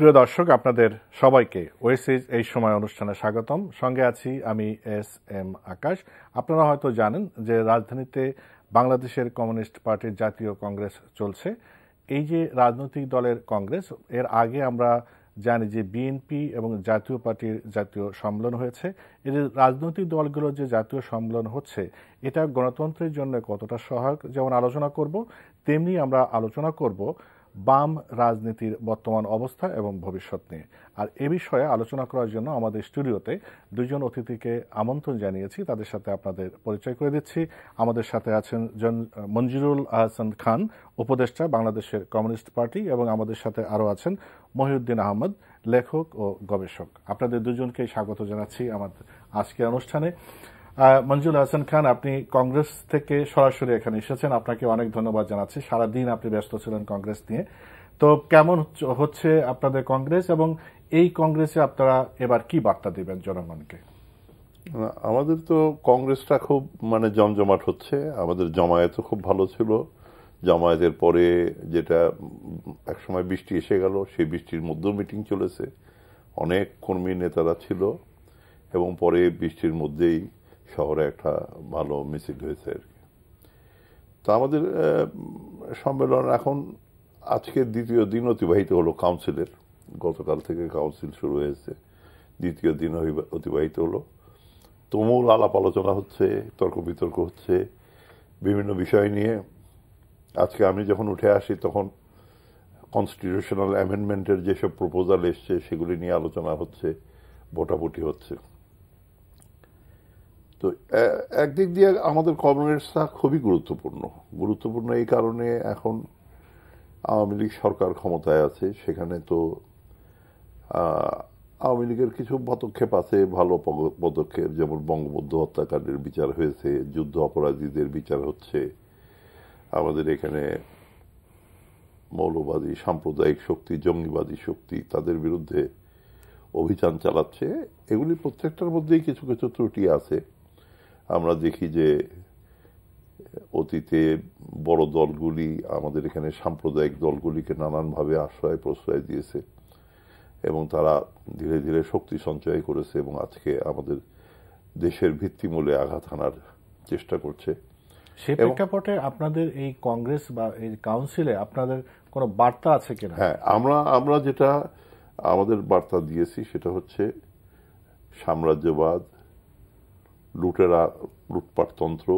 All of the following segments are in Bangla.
প্রিয় দর্শক, আপনাদের সবাইকে ওয়েসিজ এই সময় অনুষ্ঠানে স্বাগতম। সঙ্গে আছি আমি এস.এম. আকাশ। আপনারা হয়তো জানেন যে রাজধানীতে বাংলাদেশের কমিউনিস্ট পার্টির জাতীয় কংগ্রেস চলছে। এই যে রাজনৈতিক দলের কংগ্রেস, এর আগে আমরা জানি যে বিএনপি এবং জাতীয় পার্টির জাতীয় সম্মেলন হয়েছে। এই যে রাজনৈতিক দলগুলোর যে জাতীয় সম্মেলন হচ্ছে, এটা গণতন্ত্রের জন্য কতটা সহায়ক যেমন আলোচনা করব, তেমনি আমরা আলোচনা করব বাম রাজনীতির বর্তমান অবস্থা এবং ভবিষ্যৎ নিয়ে। আর এ বিষয়ে আলোচনা করার জন্য আমাদের স্টুডিওতে দুইজন অতিথিকে আমন্ত্রণ জানিয়েছি। তাদের সাথে আপনাদের পরিচয় করে দিচ্ছি। আমাদের সাথে আছেন মঞ্জুরুল আহসান খান, উপদেষ্টা বাংলাদেশের কমিউনিস্ট পার্টি, এবং আমাদের সাথে আরও আছেন মহিউদ্দিন আহমদ, লেখক ও গবেষক। আপনাদের দুজনকেই স্বাগত জানাচ্ছি আমাদের আজকের অনুষ্ঠানে। মঞ্জুরুল আহসান খান, আপনি কংগ্রেস থেকে সরাসরি এখানে এসেছেন, আপনাকে অনেক ধন্যবাদ জানাচ্ছি। সারাদিন আপনি ব্যস্ত ছিলেন কংগ্রেস নিয়ে। তো কেমন হচ্ছে আপনাদের কংগ্রেস, এবং এই কংগ্রেসে আপনারা এবার কি বার্তা দিবেন জনগণকে? আমাদের তো কংগ্রেসটা খুব জমজমাট হচ্ছে। আমাদের জমায়েতও খুব ভালো ছিল। জমায়েতের পরে যেটা একসময় বৃষ্টি এসে গেল, সেই বৃষ্টির মধ্যেও মিটিং চলেছে, অনেক কর্মী নেতারা ছিল, এবং পরে বৃষ্টির মধ্যেই শহরে একটা ভালো মিছিল হয়েছে আর কি। তো আমাদের সম্মেলন এখন আজকে দ্বিতীয় দিন অতিবাহিত হলো কাউন্সিলের। গতকাল থেকে কাউন্সিল শুরু হয়েছে, দ্বিতীয় দিন অতিবাহিত হলো। তুমুল আলাপ আলোচনা হচ্ছে, তর্ক বিতর্ক হচ্ছে বিভিন্ন বিষয় নিয়ে। আজকে আমি যখন উঠে আসি তখন কনস্টিটিউশনাল অ্যামেন্ডমেন্টের যেসব প্রপোজাল এসছে সেগুলি নিয়ে আলোচনা হচ্ছে, ভোটাভুটি হচ্ছে। তো একদিক দিয়ে আমাদের কংগ্রেসটা খুবই গুরুত্বপূর্ণ এই কারণে এখন আওয়ামী লীগ সরকার ক্ষমতায় আছে। সেখানে তো আওয়ামী লীগের কিছু পদক্ষেপ আছে, ভালো পদক্ষেপ, যেমন বঙ্গবন্ধু হত্যাকাণ্ডের বিচার হয়েছে, যুদ্ধ অপরাধীদের বিচার হচ্ছে। আমাদের এখানে মৌলবাদী সাম্প্রদায়িক শক্তি, জঙ্গিবাদী শক্তি, তাদের বিরুদ্ধে অভিযান চালাচ্ছে। এগুলি প্রত্যেকটার মধ্যেই কিছু কিছু ত্রুটি আছে। আমরা দেখি যে অতীতে বড় দলগুলি আমাদের এখানে সাম্প্রদায়িক দলগুলিকে নানানভাবে আশ্রয় প্রশ্রয় দিয়েছে, এবং তারা ধীরে ধীরে শক্তি সঞ্চয় করেছে এবং আজকে আমাদের দেশের ভিত্তিমূলে আঘাত হানার চেষ্টা করছে। সেই প্রেক্ষাপটে আপনাদের এই কংগ্রেস বা এই কাউন্সিলে আপনাদের কোনো বার্তা আছে কিনা? হ্যাঁ, আমরা যেটা আমাদের বার্তা দিয়েছি সেটা হচ্ছে সাম্রাজ্যবাদ, লুটপাটতন্ত্র,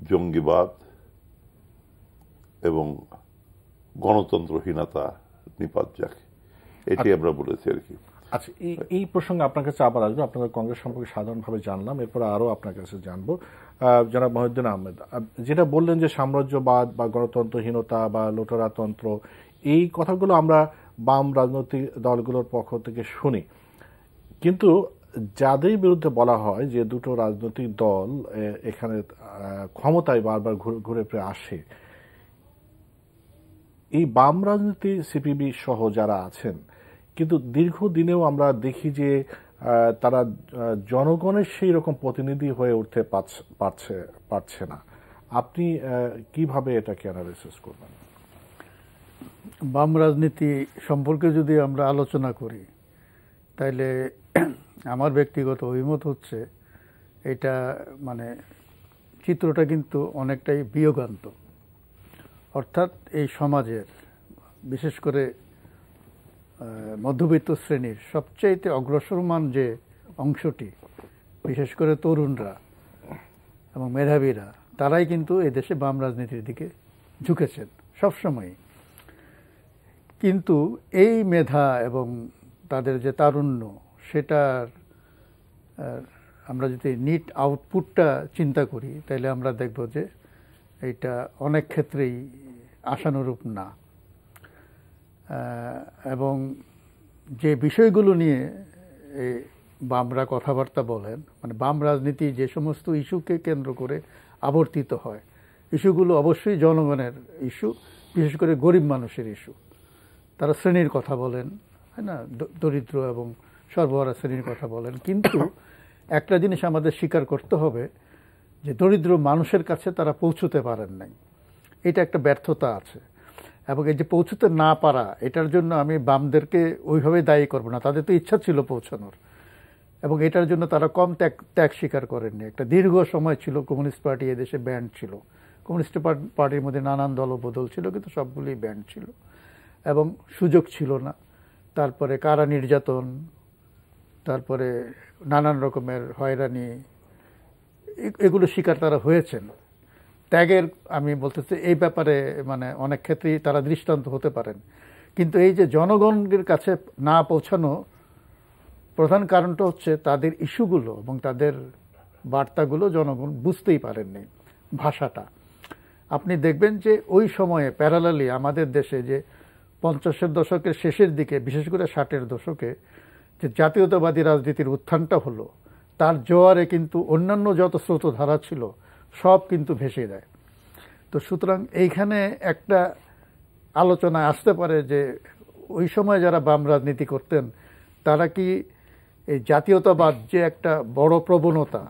জঙ্গিবাদ এবং গণতন্ত্রহীনতা নিপাত যাক, এটি আমরা বলেছি আর কি। আচ্ছা, এই প্রসঙ্গে আপনার কাছে আবার আসবো। আপনাদের কংগ্রেস সম্পর্কে সাধারণভাবে জানলাম, এরপরে আরও আপনার কাছে জানবো। জনাব মহিউদ্দিন আহমেদ, যেটা বললেন যে সাম্রাজ্যবাদ বা গণতন্ত্রহীনতা বা লুটেরাতন্ত্র, এই কথাগুলো আমরা বাম রাজনৈতিক দলগুলোর পক্ষ থেকে শুনি, কিন্তু যাদের বিরুদ্ধে বলা হয় যে দুটো রাজনৈতিক দল এখানে ক্ষমতায় বারবার ঘুরে ফিরে আসে, এই বাম রাজনীতি সিপিবি সহ যারা আছেন, কিন্তু দীর্ঘদিনেও আমরা দেখি যে তারা জনগণের সেই রকম প্রতিনিধি হয়ে উঠতে পারছে না। আপনি কিভাবে এটাকে অ্যানালাইসিস করবেন? বাম রাজনীতি সম্পর্কে যদি আমরা আলোচনা করি, তাইলে আমার ব্যক্তিগত অভিমত হচ্ছে এটা চিত্রটা কিন্তু অনেকটাই বিয়োগান্ত। অর্থাৎ এই সমাজের বিশেষ করে মধ্যবিত্ত শ্রেণীর সবচাইতে অগ্রসরমান যে অংশটি, বিশেষ করে তরুণরা এবং মেধাবীরা, তারাই কিন্তু এদেশে বাম রাজনীতির দিকে ঝুঁকেছেন সবসময়। কিন্তু এই মেধা এবং তাদের যে তারুণ্য, সেটার আমরা যদি নিট আউটপুটটা চিন্তা করি, তাহলে আমরা দেখব যে এটা অনেক ক্ষেত্রেই আশানুরূপ না। এবং যে বিষয়গুলো নিয়ে বামরা কথাবার্তা বলেন, বাম রাজনীতি যে সমস্ত ইস্যুকে কেন্দ্র করে আবর্তিত হয়, ইস্যুগুলো অবশ্যই জনগণের ইস্যু, বিশেষ করে গরিব মানুষের ইস্যু। তারা শ্রেণীর কথা বলেন, তাই না, দরিদ্র এবং সর্বহারা শ্রেণীর কথা বলেন। কিন্তু একটা জিনিস আমাদের স্বীকার করতে হবে যে দরিদ্র মানুষের কাছে তারা পৌঁছতে পারেন নাই, এটা একটা ব্যর্থতা আছে। এবং এই যে পৌঁছতে না পারা, এটার জন্য আমি বামদেরকে ওইভাবে দায়ী করব না। তাদের তো ইচ্ছা ছিল পৌঁছানোর, এবং এটার জন্য তারা কম ত্যাগ স্বীকার করেননি। একটা দীর্ঘ সময় ছিল কমিউনিস্ট পার্টি এদেশে ব্যান্ড ছিল। কমিউনিস্ট পার্টির মধ্যে নানান দলবদল ছিল, কিন্তু সবগুলি ব্যান্ড ছিল এবং সুযোগ ছিল না। তারপরে কারা নির্যাতন, তারপরে নানান রকমের হয়রানি, এগুলো শিকার তারা হয়েছেন। ত্যাগের আমি বলতেছি এই ব্যাপারে মানে অনেক ক্ষেত্রেই তারা দৃষ্টান্ত হতে পারেন। কিন্তু এই যে জনগণের কাছে না পৌঁছানো, প্রধান কারণটা হচ্ছে তাদের ইস্যুগুলো এবং তাদের বার্তাগুলো জনগণ বুঝতেই পারেননি, ভাষাটা। আপনি দেখবেন যে ওই সময়ে প্যারালালি আমাদের দেশে যে 50-এর দশকের শেষের দিকে, বিশেষ করে 60-এর দশকে যে জাতীয়তাবাদী রাজনীতির উত্থানটা হলো, তার জোয়ারে কিন্তু অন্যান্য যত স্রোতধারা ছিল সব কিন্তু ভেসে দেয়। তো সুতরাং এইখানে একটা আলোচনা আসতে পারে যে ওই সময় যারা বাম রাজনীতি করতেন তারা কি এই জাতীয়তাবাদ যে একটা বড় প্রবণতা,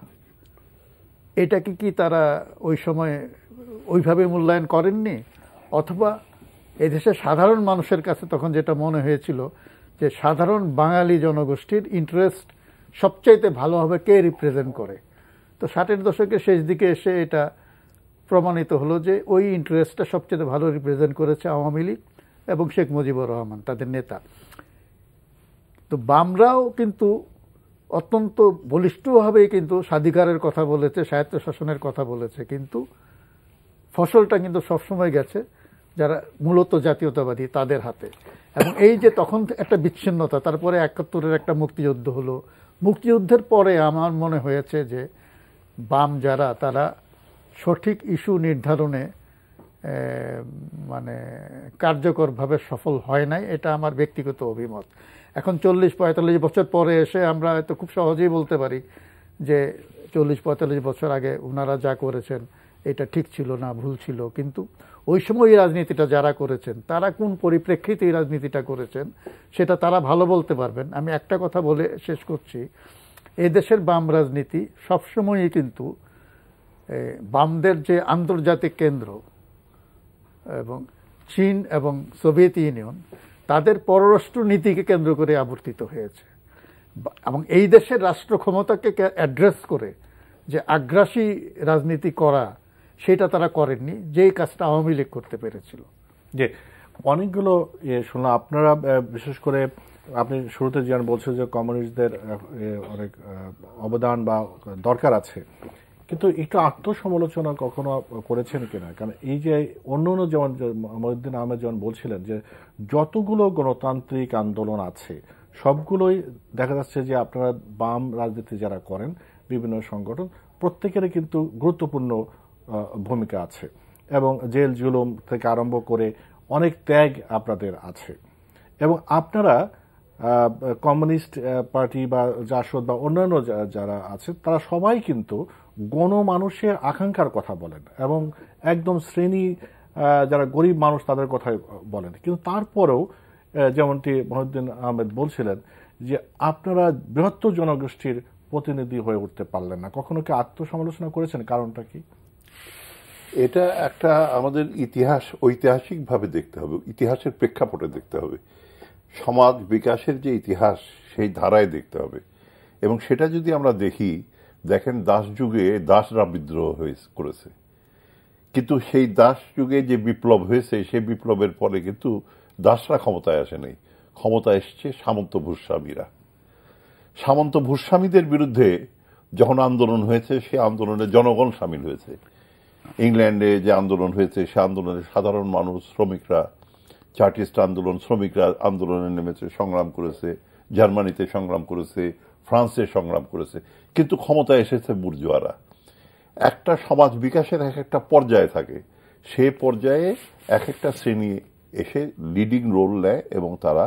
এটাকে কি তারা ওই সময় ওইভাবে মূল্যায়ন করেননি, অথবা এদেশের সাধারণ মানুষের কাছে তখন যেটা মনে হয়েছিল যে সাধারণ বাঙালি জনগোষ্ঠীর ইন্টারেস্ট সবচাইতে ভালোভাবে কে রিপ্রেজেন্ট করে। তো 60-এর দশকের শেষ দিকে এসে এটা প্রমাণিত হলো যে ওই ইন্টারেস্টটা সবচেয়ে ভালো রিপ্রেজেন্ট করেছে আওয়ামী লীগ এবং শেখ মুজিবুর রহমান, তাদের নেতা। তো বামরাও কিন্তু অত্যন্ত বলিষ্ঠভাবেই কিন্তু স্বাধিকারের কথা বলেছে, স্বায়ত্তশাসনের কথা বলেছে, কিন্তু ফসলটা কিন্তু সবসময় গেছে যারা মূলত জাতীয়তাবাদী তাদের হাতে। এবং এই যে তখন একটা বিচ্ছিন্নতা, তারপরে 71-এর একটা মুক্তিযুদ্ধ হলো। মুক্তিযুদ্ধের পরে আমার মনে হয়েছে যে বাম যারা, তারা সঠিক ইস্যু নির্ধারণে মানে কার্যকরভাবে সফল হয় নাই, এটা আমার ব্যক্তিগত অভিমত। এখন 40-45 বছর পরে এসে আমরা হয়তো খুব সহজেই বলতে পারি যে 40-45 বছর আগে ওনারা যা করেছেন এটা ঠিক ছিল না, ভুল ছিল। কিন্তু ওই সময় এই রাজনীতিটা যারা করেছেন তারা কোন পরিপ্রেক্ষিতে এই রাজনীতিটা করেছেন সেটা তারা ভালো বলতে পারবেন। আমি একটা কথা বলে শেষ করছি, এদেশের বাম রাজনীতি সবসময়ই কিন্তু বামদের যে আন্তর্জাতিক কেন্দ্র এবং চীন এবং সোভিয়েত ইউনিয়ন, তাদের পররাষ্ট্র নীতিকে কেন্দ্র করে আবর্তিত হয়েছে। এবং এই দেশের রাষ্ট্র ক্ষমতাকে অ্যাড্রেস করে যে আগ্রাসী রাজনীতি করা, সেটা তারা করেননি, যেই কাজটা আওয়ামী লীগ করতে পেরেছিল। যে অনেকগুলো শুনলাম আপনারা, বিশেষ করে আপনি শুরুতে যেন বলছেন যে কমিউনিস্টদের অনেক অবদান বা দরকার আছে, কিন্তু একটু আত্মসমালোচনা কখনো করেছেন কিনা? কারণ এই যে অন্য অন্য যেমন মহিউদ্দিন আহমেদ যেমন বলছিলেন যে যতগুলো গণতান্ত্রিক আন্দোলন আছে সবগুলোই দেখা যাচ্ছে যে আপনারা বাম রাজনীতি যারা করেন বিভিন্ন সংগঠন, প্রত্যেকেরই কিন্তু গুরুত্বপূর্ণ ভূমিকা আছে এবং জেল জুলুম থেকে আরম্ভ করে অনেক ত্যাগ আপনাদের আছে। এবং আপনারা কমিউনিস্ট পার্টি বা জাসদ বা অন্যান্য যারা আছে তারা সবাই কিন্তু গণমানুষের আকাঙ্ক্ষার কথা বলেন এবং একদম শ্রেণী যারা গরিব মানুষ তাদের কথাই বলেন। কিন্তু তারপরেও যেমনটি মহিউদ্দিন আহমেদ বলছিলেন যে আপনারা বৃহত্তর জনগোষ্ঠীর প্রতিনিধি হয়ে উঠতে পারলেন না। কখনো কি আত্মসমালোচনা করেছেন? কারণটা কি? এটা একটা আমাদের ইতিহাস ঐতিহাসিকভাবে দেখতে হবে, ইতিহাসের প্রেক্ষাপটে দেখতে হবে, সমাজ বিকাশের যে ইতিহাস সেই ধারায় দেখতে হবে। এবং সেটা যদি আমরা দেখেন দাস যুগে দাসরা বিদ্রোহ করেছে, কিন্তু সেই দাস যুগে যে বিপ্লব হয়েছে সেই বিপ্লবের পরে কিন্তু দাসরা ক্ষমতায় আসে নাই, ক্ষমতায় এসছে সামন্ত ভূস্বামীরা। সামন্ত ভূস্বামীদের বিরুদ্ধে যখন আন্দোলন হয়েছে সেই আন্দোলনে জনগণ সামিল হয়েছে। ইংল্যান্ডে যে আন্দোলন হয়েছে সে আন্দোলনে সাধারণ মানুষ, শ্রমিকরা, চার্টিস্ট আন্দোলন, শ্রমিকরা আন্দোলনে নেমেছে, সংগ্রাম করেছে, জার্মানিতে সংগ্রাম করেছে, ফ্রান্সে সংগ্রাম করেছে, কিন্তু ক্ষমতায় এসেছে বুর্জোয়ারা। একটা সমাজ বিকাশের এক একটা পর্যায়ে থাকে, সে পর্যায়ে এক একটা শ্রেণী এসে লিডিং রোল নেয় এবং তারা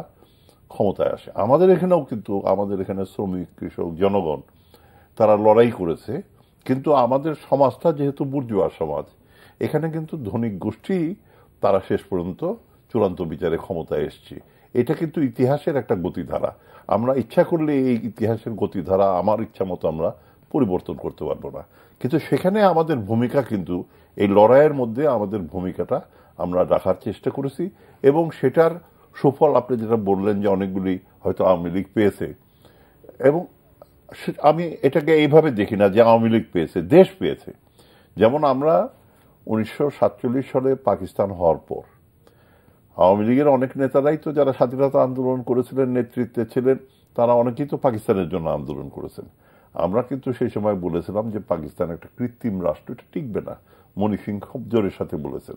ক্ষমতায় আসে। আমাদের এখানেও কিন্তু আমাদের এখানে শ্রমিক, কৃষক, জনগণ তারা লড়াই করেছে, কিন্তু আমাদের সমাজটা যেহেতু বুর্জোয়া সমাজ, এখানে কিন্তু ধনিক গোষ্ঠী তারা শেষ পর্যন্ত চূড়ান্ত বিচারে ক্ষমতায় এসছে। এটা কিন্তু ইতিহাসের একটা গতিধারা। আমরা ইচ্ছা করলে এই ইতিহাসের গতিধারা আমার ইচ্ছা মতো আমরা পরিবর্তন করতে পারবো না, কিন্তু সেখানে আমাদের ভূমিকা কিন্তু এই লড়াইয়ের মধ্যে আমাদের ভূমিকাটা আমরা রাখার চেষ্টা করেছি এবং সেটার সুফল আপনি যেটা বললেন যে অনেকগুলি হয়তো আওয়ামী লীগ পেয়েছে, এবং আমি এটাকে এইভাবে দেখি না যে আওয়ামী লীগ পেয়েছে, দেশ পেয়েছে। যেমন আমরা 1947 সালে পাকিস্তান হওয়ার পর আওয়ামী লীগের অনেক নেতারাই তো যারা স্বাধীনতা আন্দোলন করেছিলেন, নেতৃত্বে ছিলেন, তারা অনেকেই তো পাকিস্তানের জন্য আন্দোলন করেছেন। আমরা কিন্তু সেই সময় বলেছিলাম যে পাকিস্তান একটা কৃত্রিম রাষ্ট্র, এটা টিকবে না। মনি সিং খুব জোরের সাথে বলেছেন।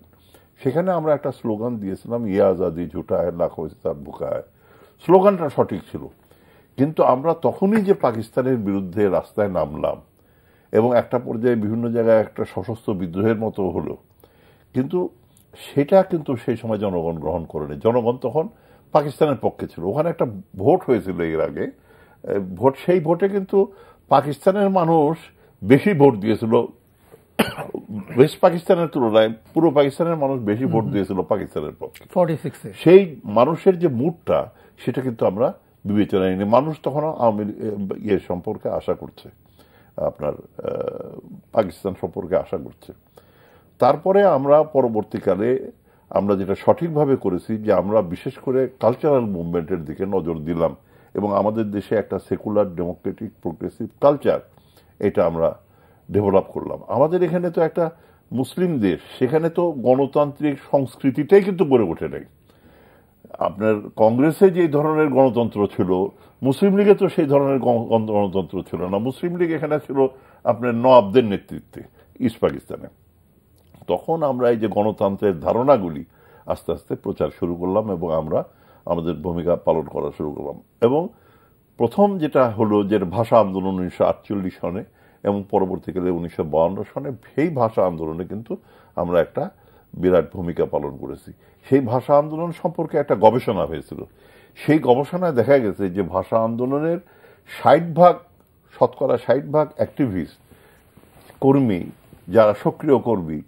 সেখানে আমরা একটা স্লোগান দিয়েছিলাম, ইয়ে আজাদি ঝুটা হ্যায় লাখো তার বুকায়। স্লোগানটা সঠিক ছিল, কিন্তু আমরা তখনই যে পাকিস্তানের বিরুদ্ধে রাস্তায় নামলাম এবং একটা পর্যায়ে বিভিন্ন জায়গায় একটা সশস্ত্র বিদ্রোহের মতো হলো, কিন্তু সেটা কিন্তু সেই সময় জনগণ গ্রহণ করেনি। জনগণ তখন পাকিস্তানের পক্ষে ছিল। ওখানে একটা ভোট হয়েছিল এর আগে, ভোট, সেই ভোটে কিন্তু পাকিস্তানের মানুষ বেশি ভোট দিয়েছিল ওয়েস্ট পাকিস্তানের তুলনায়। পুরো পাকিস্তানের মানুষ বেশি ভোট দিয়েছিল পাকিস্তানের পক্ষে। সেই মানুষের যে মুডটা, সেটা কিন্তু আমরা বিবেচনায় নিই। মানুষ তখন আওয়ামী ইয়ে সম্পর্কে আশা করছে, আপনার পাকিস্তান সম্পর্কে আশা করছে। তারপরে আমরা পরবর্তীকালে আমরা যেটা সঠিকভাবে করেছি যে আমরা বিশেষ করে কালচারাল মুভমেন্টের দিকে নজর দিলাম এবং আমাদের দেশে একটা সেকুলার ডেমোক্রেটিক প্রোগ্রেসিভ কালচার, এটা আমরা ডেভেলপ করলাম। আমাদের এখানে তো একটা মুসলিম দেশ, সেখানে তো গণতান্ত্রিক সংস্কৃতিটাই কিন্তু গড়ে ওঠে নাই। আপনার কংগ্রেসে যে ধরনের গণতন্ত্র ছিল, মুসলিম লীগে তো সেই ধরনের গণতন্ত্র ছিল না। মুসলিম লীগ এখানে ছিল আপনার নওয়াবদের নেতৃত্বে ইস্ট পাকিস্তানে। তখন আমরা এই যে গণতন্ত্রের ধারণাগুলি আস্তে আস্তে প্রচার শুরু করলাম এবং আমরা আমাদের ভূমিকা পালন করা শুরু করলাম। এবং প্রথম যেটা হলো যে ভাষা আন্দোলন 1948 সনে এবং পরবর্তীকালে 1952 সনে, সেই ভাষা আন্দোলনে কিন্তু আমরা একটা বিরাট ভূমিকা পালন করেছি। সেই ভাষা আন্দোলন সম্পর্কে একটা গবেষণা হয়েছিল। সেই গবেষণায় দেখা গেছে যে ভাষা আন্দোলনের 60% শতকরা 60% অ্যাক্টিভিস্ট কর্মী, যারা সক্রিয় কর্মী,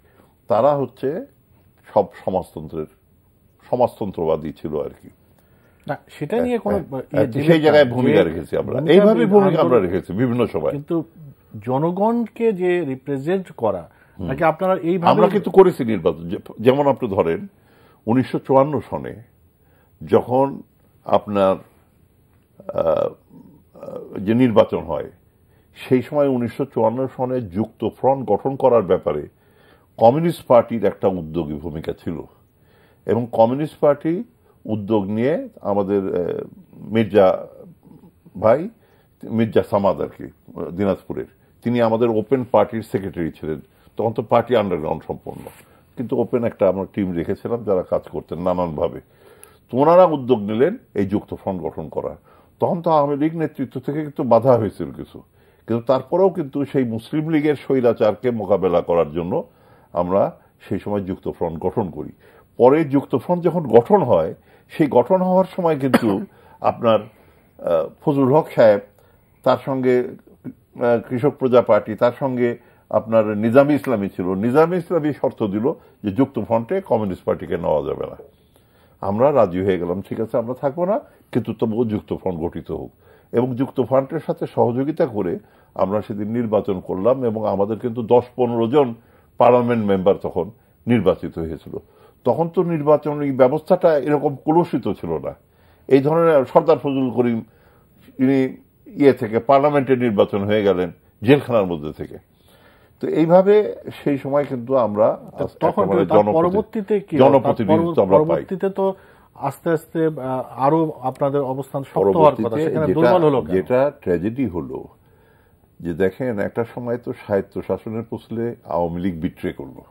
তারা হচ্ছে সব সমাজতন্ত্রবাদী ছিল আর কি। সেটা নিয়ে কোনো সেই জায়গায় ভূমিকা রেখেছি আমরা, এইভাবে ভূমিকা আমরা রেখেছি বিভিন্ন সময়। কিন্তু জনগণকে যে রিপ্রেজেন্ট করা নাকি আপনারা এইভাবে আমরা কিন্তু করেছি নির্বাচন। যেমন আপনি ধরেন 1954 সনে যখন আপনার যে নির্বাচন হয়, সেই সময় 1954 সনে যুক্ত ফ্রন্ট গঠন করার ব্যাপারে কমিউনিস্ট পার্টির একটা উদ্যোগী ভূমিকা ছিল এবং কমিউনিস্ট পার্টি উদ্যোগ নিয়ে আমাদের মির্জা ভাই, মির্জা সামাদ আর কি, দিনাজপুরের, তিনি আমাদের ওপেন পার্টির সেক্রেটারি ছিলেন। তখন তো পার্টি আন্ডারগ্রাউন্ড সম্পন্ন, কিন্তু ওপেন একটা আমরা টিম রেখেছিলাম যারা কাজ করতেন নানানভাবে। তো ওনারা উদ্যোগ নিলেন এই যুক্ত ফ্রন্ট গঠন করার। তখন তো আওয়ামী লীগ নেতৃত্ব থেকে কিন্তু বাধা হয়েছিল কিছু, কিন্তু তারপরেও কিন্তু সেই মুসলিম লীগের স্বৈরাচারকে মোকাবেলা করার জন্য আমরা সেই সময় যুক্ত ফ্রন্ট গঠন করি। পরে যুক্ত ফ্রন্ট যখন গঠন হয়, সেই গঠন হওয়ার সময় কিন্তু আপনার ফজলুল হক সাহেব, তার সঙ্গে কৃষক প্রজা পার্টি, তার সঙ্গে আপনার নিজামী ইসলামী ছিল। নিজামী ইসলামী শর্ত দিল যে যুক্ত ফ্রন্টে কমিউনিস্ট পার্টিকে নেওয়া যাবে না। আমরা রাজি হয়ে গেলাম, ঠিক আছে আমরা থাকবো না, কিন্তু তবুও যুক্ত ফ্রন্ট গঠিত হোক। এবং যুক্ত ফ্রন্টের সাথে সহযোগিতা করে আমরা সেদিন নির্বাচন করলাম এবং আমাদের কিন্তু 10-15 জন পার্লামেন্ট মেম্বার তখন নির্বাচিত হয়েছিল। তখন তো নির্বাচনী ব্যবস্থাটা এরকম কলুষিত ছিল না। এই ধরনের সর্দার ফজলুল করিম তিনি থেকে পার্লামেন্টে নির্বাচন হয়ে গেলেন জেলখানার মধ্যে থেকে। তো এইভাবে সেই সময় কিন্তু আমরা জনপ্রতিনিধিত্ব আমরা পাই। পরবর্তীতে তো আস্তে আস্তে আরো আপনাদের অবস্থান শক্ত হওয়ার কথা, সেখানে দুর্বল হলো। যেটা ট্র্যাজেডি হলো যে দেখেন, একটা সময় তো স্বায়ত্ত শাসনের প্রশ্নে আওয়ামী লীগ বিট্রে করলো।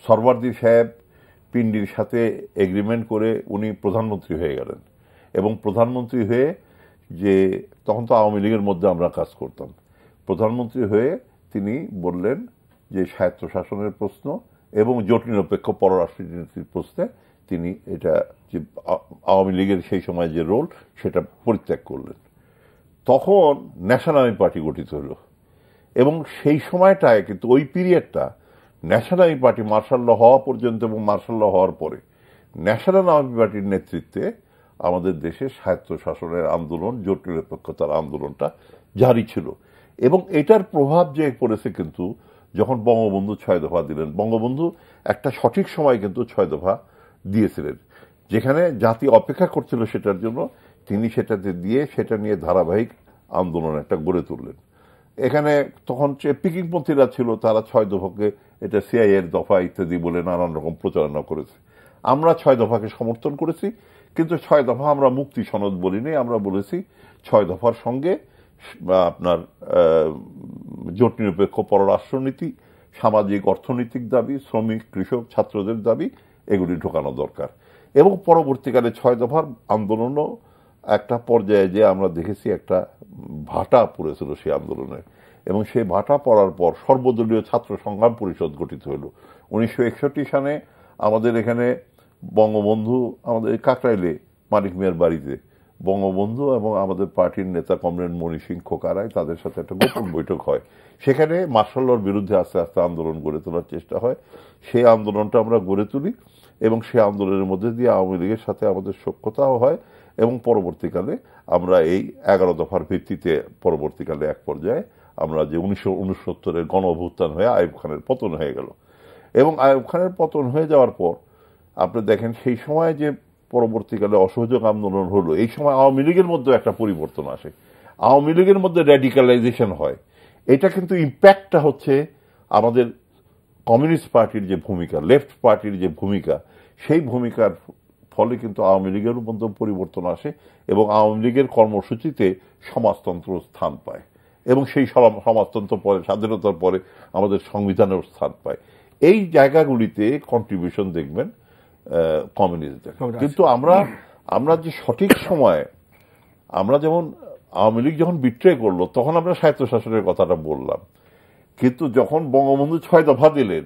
সরওয়ার্দী সাহেব পিন্ডির সাথে এগ্রিমেন্ট করে উনি প্রধানমন্ত্রী হয়ে গেলেন এবং প্রধানমন্ত্রী হয়ে, যে তখন তো আওয়ামী লীগের মধ্যে আমরা কাজ করতাম, প্রধানমন্ত্রী হয়ে তিনি বললেন যে স্বায়ত্ত শাসনের প্রশ্ন এবং জোট নিরপেক্ষ পররাষ্ট্রনীতির প্রশ্নে তিনি এটা যে আওয়ামী লীগের সেই সময় যে রোল সেটা পরিত্যাগ করলেন। তখন ন্যাশনাল আর্মি পার্টি গঠিত হলো এবং সেই সময়টায় কিন্তু ওই পিরিয়ডটা national army party martial law হওয়া পর্যন্ত এবং মার্শাল ল হওয়ার পরে ন্যাশনাল আর্মি পার্টির নেতৃত্বে আমাদের দেশে স্বায়ত্ত শাসনের আন্দোলন, জোট নিরপেক্ষতার আন্দোলনটা জারি ছিল। এবং এটার প্রভাব যে পড়েছে কিন্তু যখন বঙ্গবন্ধু 6 দফা দিলেন, বঙ্গবন্ধু একটা সঠিক সময় কিন্তু 6 দফা দিয়েছিলেন, যেখানে জাতি অপেক্ষা করছিল সেটার জন্য, তিনি সেটাতে দিয়ে সেটা নিয়ে ধারাবাহিক আন্দোলন একটা গড়ে তুললেন। এখানে তখন পিকিংপন্থীরা ছিল, তারা 6 দফাকে এটা সিআইএর দফা ইত্যাদি বলে নানান রকম প্রচারণা করেছে। আমরা 6 দফাকে সমর্থন করেছি, কিন্তু 6 দফা আমরা মুক্তি সনদ বলিনি, আমরা বলেছি 6 দফার সঙ্গে আপনার জোট নিরপেক্ষ পররাষ্ট্রনীতি, সামাজিক অর্থনৈতিক দাবি, শ্রমিক কৃষক ছাত্রদের দাবি, এগুলি ঢোকানো দরকার। এবং পরবর্তীকালে 6 দফার আন্দোলনও একটা পর্যায়ে যে আমরা দেখেছি একটা ভাটা পড়েছিল সেই আন্দোলনে, এবং সেই ভাটা পড়ার পর সর্বদলীয় ছাত্র সংগ্রাম পরিষদ গঠিত হল 1961 সালে। আমাদের এখানে বঙ্গবন্ধু, আমাদের কাকরাইলে মানিক মিয়ার বাড়িতে বঙ্গবন্ধু এবং আমাদের পার্টির নেতা কমরেড মণি সিং খোকারায়, তাদের সাথে একটা গোপন বৈঠক হয়। সেখানে মার্শাল লর বিরুদ্ধে আস্তে আস্তে আন্দোলন গড়ে তোলার চেষ্টা হয়। সেই আন্দোলনটা আমরা গড়ে তুলি, এবং সেই আন্দোলনের মধ্যে দিয়ে আওয়ামী লীগের সাথে আমাদের সখ্যতাও হয়, এবং পরবর্তীকালে আমরা এই 11 দফার ভিত্তিতে পরবর্তীকালে এক পর্যায়ে আমরা যে 1969-এর গণ অভ্যুত্থান হয়ে আইয়ুব খানের পতন হয়ে গেল। এবং আইয়ুব খানের পতন হয়ে যাওয়ার পর আপনি দেখেন সেই সময় যে পরবর্তীকালে অসহযোগ আন্দোলন হলো, এই সময় আওয়ামী লীগের মধ্যে একটা পরিবর্তন আসে, আওয়ামী লীগের মধ্যে র্যাডিক্যালাইজেশন হয়। এটা কিন্তু ইম্প্যাক্টটা হচ্ছে আমাদের কমিউনিস্ট পার্টির যে ভূমিকা, লেফট পার্টির যে ভূমিকা, সেই ভূমিকার ফলে কিন্তু আওয়ামী লীগের মধ্যে পরিবর্তন আসে, এবং আওয়ামী লীগের কর্মসূচিতে সমাজতন্ত্র স্থান পায়, এবং সেই সমাজতন্ত্র পরে, স্বাধীনতার পরে আমাদের সংবিধানের স্থান পায়। এই জায়গাগুলিতে কন্ট্রিবিউশন দেখবেন কমিউনিস্টদের। কিন্তু আমরা যে সঠিক সময়ে, আমরা যেমন আওয়ামী লীগ যখন বিট্রে করলো তখন আমরা স্বায়ত্তশাসনের কথাটা বললাম, কিন্তু যখন বঙ্গবন্ধু 6 দফা দিলেন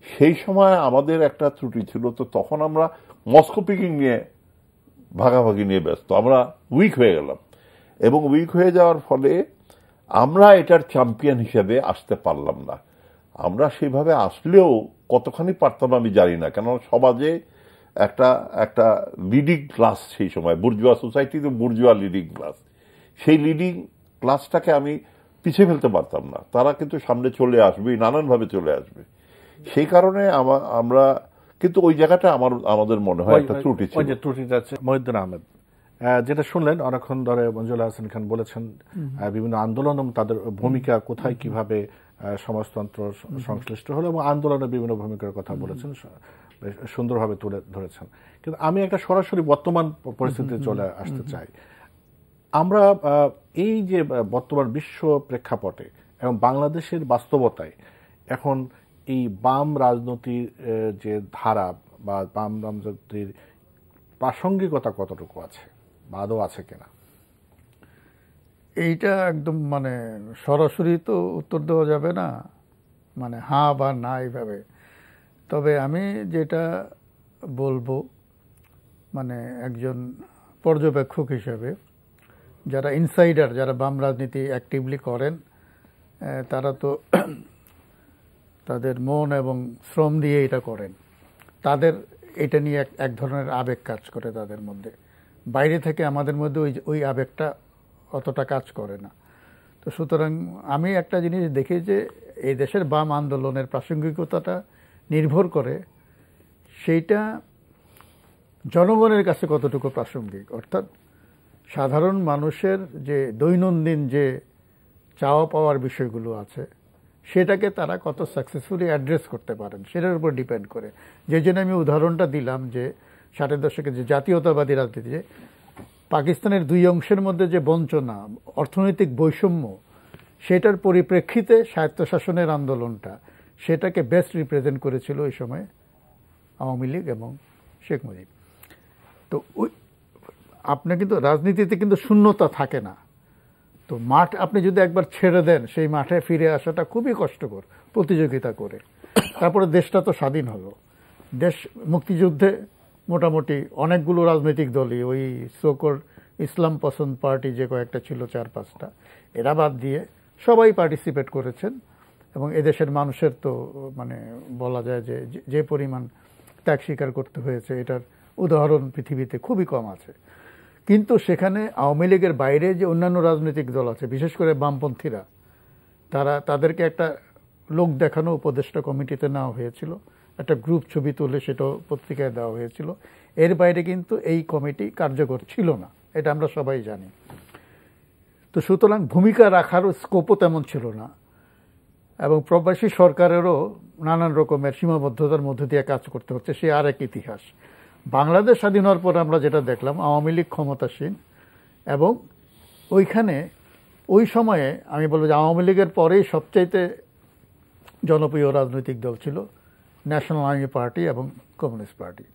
সেই সময় আমাদের একটা ত্রুটি ছিল। তো তখন আমরা মস্কো পিকিং নিয়ে ভাগাভাগি নিয়ে ব্যস্ত, আমরা উইক হয়ে গেলাম, এবং উইক হয়ে যাওয়ার ফলে আমরা এটার চ্যাম্পিয়ন হিসেবে আসতে পারলাম না। আমরা সেভাবে আসলেও কতখানি পারতাম আমি জানি না, কেন সমাজে একটা লিডিং ক্লাস সেই সময়, বুর্জুয়া সোসাইটিতে বুর্জুয়া লিডিং ক্লাস, সেই লিডিং ক্লাসটাকে আমি পিছিয়ে ফেলতে পারতাম না। তারা কিন্তু সামনে চলে আসবে, নানানভাবে চলে আসবে। সেই কারণে আমরা কিন্তু ওই জায়গাটা আমাদের মনে হয় একটা ত্রুটি ছিল। ওই যে ত্রুটিটা আছে। মহিউদ্দিন আহমেদ, যেটা শুনলেন অনেকক্ষণ ধরে মঞ্জুলা হাসান খান বলেছেন বিভিন্ন আন্দোলন এবং তাদের ভূমিকা কোথায় কিভাবে সমাজতন্ত্র সংশ্লিষ্ট হলো, এবং আন্দোলনের বিভিন্ন ভূমিকার কথা বলেছেন, সুন্দরভাবে তুলে ধরেছেন। কিন্তু আমি একটা সরাসরি বর্তমান পরিস্থিতিতে চলে আসতে চাই। আমরা এই যে বর্তমান বিশ্ব প্রেক্ষাপটে এবং বাংলাদেশের বাস্তবতায় এখন এই বাম রাজনীতির যে ধারা বা বাম রাজনীতির প্রাসঙ্গিকতা কতটুকু আছে বা আদৌ আছে কিনা, এইটা একদম মানে সরাসরি তো উত্তর দেওয়া যাবে না, মানে হ্যাঁ বা না এইভাবে। তবে আমি যেটা বলবো, মানে একজন পর্যবেক্ষক হিসেবে, যারা ইনসাইডার, যারা বাম রাজনীতি অ্যাক্টিভলি করেন, তারা তো তাদের মন এবং শ্রম দিয়ে এটা করেন, তাদের এটা নিয়ে এক ধরনের আবেগ কাজ করে তাদের মধ্যে। বাইরে থেকে আমাদের মধ্যে ওই আবেগটা অতটা কাজ করে না। তো সুতরাং আমি একটা জিনিস দেখি যে এই দেশের বাম আন্দোলনের প্রাসঙ্গিকতাটা নির্ভর করে সেইটা জনগণের কাছে কতটুকু প্রাসঙ্গিক, অর্থাৎ সাধারণ মানুষের যে দৈনন্দিন যে চাওয়া পাওয়ার বিষয়গুলো আছে সেটাকে তারা কত সাকসেসফুলি অ্যাড্রেস করতে পারেন সেটার উপর ডিপেন্ড করে। যে জন্য আমি উদাহরণটা দিলাম যে 60-এর দশকে যে জাতীয়তাবাদী রাজনীতি, যে পাকিস্তানের দুই অংশের মধ্যে যে বঞ্চনা, অর্থনৈতিক বৈষম্য, সেটার পরিপ্রেক্ষিতে স্বায়ত্তশাসনের আন্দোলনটা, সেটাকে বেস্ট রিপ্রেজেন্ট করেছিল ওই সময় আওয়ামী লীগ এবং শেখ মুজিব। তো ওই আপনি কিন্তু রাজনীতিতে কিন্তু শূন্যতা থাকে না। তো মাঠ আপনি যদি একবার ছেড়ে দেন, সেই মাঠে ফিরে আসাটা খুবই কষ্টকর, প্রতিযোগিতা করে। তারপরে দেশটা তো স্বাধীন হলো। দেশ মুক্তিযুদ্ধে মোটামুটি অনেকগুলো রাজনৈতিক দলই, ওই সোকর ইসলাম পছন্দ পার্টি যে কয়েকটা ছিল 4-5টা, এরা বাদ দিয়ে সবাই পার্টিসিপেট করেছেন, এবং এদেশের মানুষের তো মানে বলা যায় যে পরিমাণ ত্যাগ স্বীকার করতে হয়েছে এটার উদাহরণ পৃথিবীতে খুবই কম আছে। কিন্তু সেখানে আওয়ামী লীগের বাইরে যে অন্যান্য রাজনৈতিক দল আছে, বিশেষ করে বামপন্থীরা, তাদেরকে একটা লোক দেখানো উপদেষ্টা কমিটিতে নেওয়া হয়েছিল, একটা গ্রুপ ছবি তুলে সেটাও পত্রিকায় দেওয়া হয়েছিল। এর বাইরে কিন্তু এই কমিটি কার্যকর ছিল না, এটা আমরা সবাই জানি। তো সুতরাং ভূমিকা রাখারও স্কোপও তেমন ছিল না, এবং প্রবাসী সরকারেরও নানান রকমের সীমাবদ্ধতার মধ্যে দিয়ে কাজ করতে হচ্ছে, সে আরেক ইতিহাস। বাংলাদেশ স্বাধীন হওয়ার পর আমরা যেটা দেখলাম, আওয়ামী লীগ ক্ষমতাসীন, এবং ওইখানে ওই সময়ে আমি বলবো যে আওয়ামী লীগের পরেই সবচাইতে জনপ্রিয় রাজনৈতিক দল ছিল ন্যাশনাল আর্মি পার্টি এবং কমিউনিস্ট পার্টি।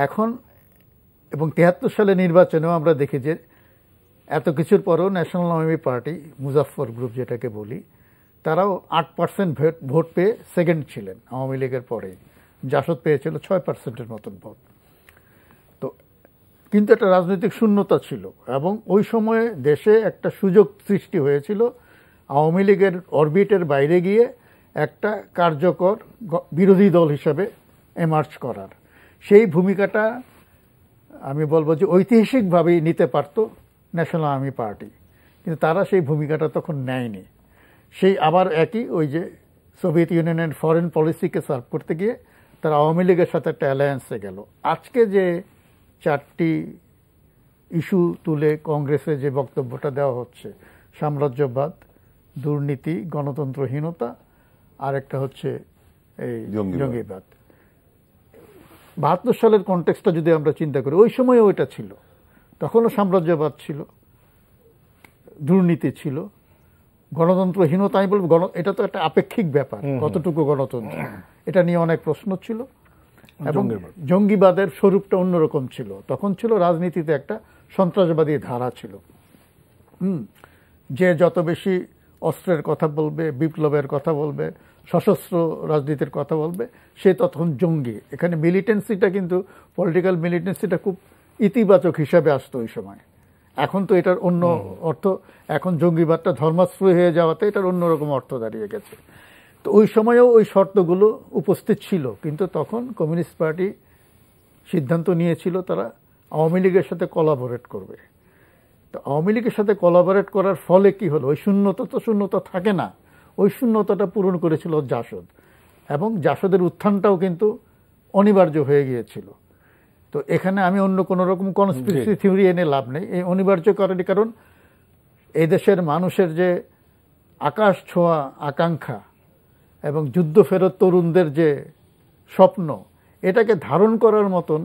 এখন এবং 73 সালে নির্বাচনেও আমরা দেখি যে এত কিছুর পরেও national army party, Muzaffar group যেটাকে বলি, তারাও 8% ভোট পেয়ে সেকেন্ড ছিলেন আওয়ামী লীগের পরে। জাসদ পেয়েছিল 6%-এর মতন ভোট। তো কিন্তু একটা রাজনৈতিক শূন্যতা ছিল, এবং ওই সময়ে দেশে একটা সুযোগ সৃষ্টি হয়েছিল আওয়ামী লীগের অরবিটের বাইরে গিয়ে একটা কার্যকর বিরোধী দল হিসাবে এমার্জ করার। সেই ভূমিকাটা আমি বলবো যে ঐতিহাসিকভাবেই নিতে পারত ন্যাশনাল আর্মি পার্টি, কিন্তু তারা সেই ভূমিকাটা তখন নেয়নি। সেই আবার একই ওই যে সোভিয়েত ইউনিয়নের ফরেন পলিসিকে সার্ভ করতে গিয়ে তারা আওয়ামী লীগের সাথে একটা অ্যালায়েন্সে গেল। আজকে যে 4টি ইস্যু তুলে কংগ্রেসে যে বক্তব্যটা দেওয়া হচ্ছে, সাম্রাজ্যবাদ, দুর্নীতি, গণতন্ত্রহীনতা, আর একটা হচ্ছে এই জঙ্গিবাদ, 72 সালের কনটেক্সটটা যদি আমরা চিন্তা করি, ওই সময় ওইটা ছিল। তখনও সাম্রাজ্যবাদ ছিল, দুর্নীতি ছিল, গণতন্ত্রহীনতা। আমি বলবো এটা তো একটা আপেক্ষিক ব্যাপার, কতটুকু গণতন্ত্র, এটা নিয়ে অনেক প্রশ্ন ছিল। এবং জঙ্গিবাদের স্বরূপটা অন্যরকম ছিল। তখন ছিল রাজনীতিতে একটা সন্ত্রাসবাদী ধারা ছিল, যে যত বেশি অস্ত্রের কথা বলবে, বিপ্লবের কথা বলবে, সশস্ত্র রাজনীতির কথা বলবে, সে তখন জঙ্গি। এখানে মিলিটেন্সিটা কিন্তু, পলিটিক্যাল মিলিটেন্সিটা খুব ইতিবাচক হিসাবে আসতো ওই সময়। এখন তো এটার অন্য অর্থ, এখন জঙ্গিবাদটা ধর্মাশ্রয় হয়ে যাওয়াতে এটার অন্যরকম অর্থ দাঁড়িয়ে গেছে। তো ওই সময়েও ওই শর্তগুলো উপস্থিত ছিল, কিন্তু তখন কমিউনিস্ট পার্টি সিদ্ধান্ত নিয়েছিল তারা আওয়ামী লীগের সাথে কোলাবোরেট করবে। তো আওয়ামী লীগের সাথে কোলাবোরেট করার ফলে কি হলো, ওই শূন্যতা তো শূন্যতা থাকে না, ওই শূন্যতাটা পূরণ করেছিল জাসদ, এবং জাসদের উত্থানটাও কিন্তু অনিবার্য হয়ে গিয়েছিল। তো এখানে আমি অন্য কোনো রকম কনস্পিরেসি থিওরি এনে লাভ নেই। এই অনিবার্য করেনি, কারণ এই দেশের মানুষের যে আকাশ ছোঁয়া আকাঙ্ক্ষা এবং যুদ্ধ ফেরত তরুণদের যে স্বপ্ন, এটাকে ধারণ করার মতন